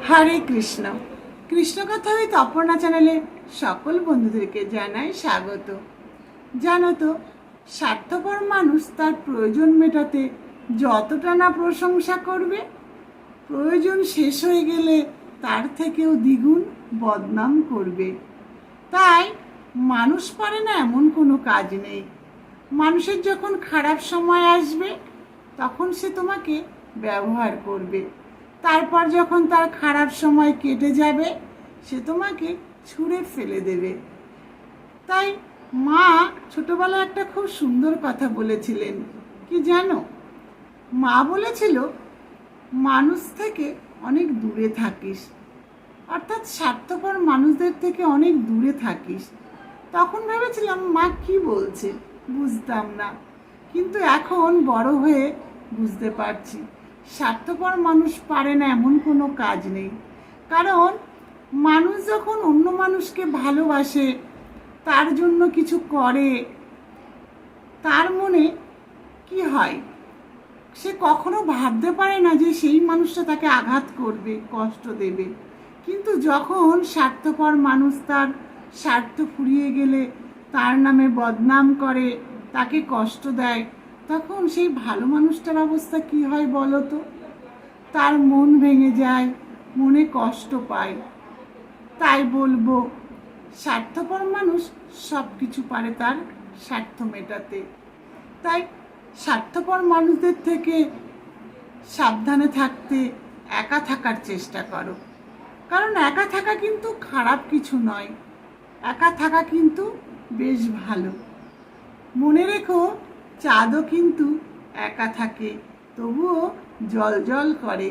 হরে কৃষ্ণ। কৃষ্ণ কথা ওই তপনা চ্যানেলে সকল বন্ধুদেরকে জানাই স্বাগত। জানো তো, স্বার্থপর মানুষ তার প্রয়োজন মেটাতে যতটা না প্রশংসা করবে, প্রয়োজন শেষ হয়ে গেলে তার থেকেও দ্বিগুণ বদনাম করবে। তাই মানুষ পারে না এমন কোনো কাজ নেই। মানুষের যখন খারাপ সময় আসবে তখন সে তোমাকে ব্যবহার করবে, তারপর যখন তার খারাপ সময় কেটে যাবে সে তোমাকে ছুঁড়ে ফেলে দেবে। তাই মা ছোটবেলায় একটা খুব সুন্দর কথা বলেছিলেন, কি জানো? মা বলেছিল, মানুষ থেকে অনেক দূরে থাকিস, অর্থাৎ স্বার্থপর মানুষদের থেকে অনেক দূরে থাকিস। তখন ভেবেছিলাম মা কি বলছে, বুঝতাম না, কিন্তু এখন বড় হয়ে বুঝতে পারছি স্বার্থপর মানুষ পারে না এমন কোনো কাজ নেই। কারণ মানুষ যখন অন্য মানুষকে ভালোবাসে, তার জন্য কিছু করে, তার মনে কি হয়, সে কখনো ভাবতে পারে না যে সেই মানুষটা তাকে আঘাত করবে, কষ্ট দেবে। কিন্তু যখন স্বার্থপর মানুষ তার স্বার্থ ফুরিয়ে গেলে তার নামে বদনাম করে, তাকে কষ্ট দেয়, তখন সেই ভালো মানুষটার অবস্থা কি হয় বলো তো? তার মন ভেঙে যায়, মনে কষ্ট পায়। তাই বলবো, স্বার্থপর মানুষ সব কিছু পারে তার স্বার্থ মেটাতে। তাই স্বার্থপর মানুষদের থেকে সাবধানে থাকতে একা থাকার চেষ্টা করো। কারণ একা থাকা কিন্তু খারাপ কিছু নয়, একা থাকা কিন্তু বেশ ভালো। মনে রেখো, চাঁদও কিন্তু একা থাকে, তবুও জ্বল জ্বল করে।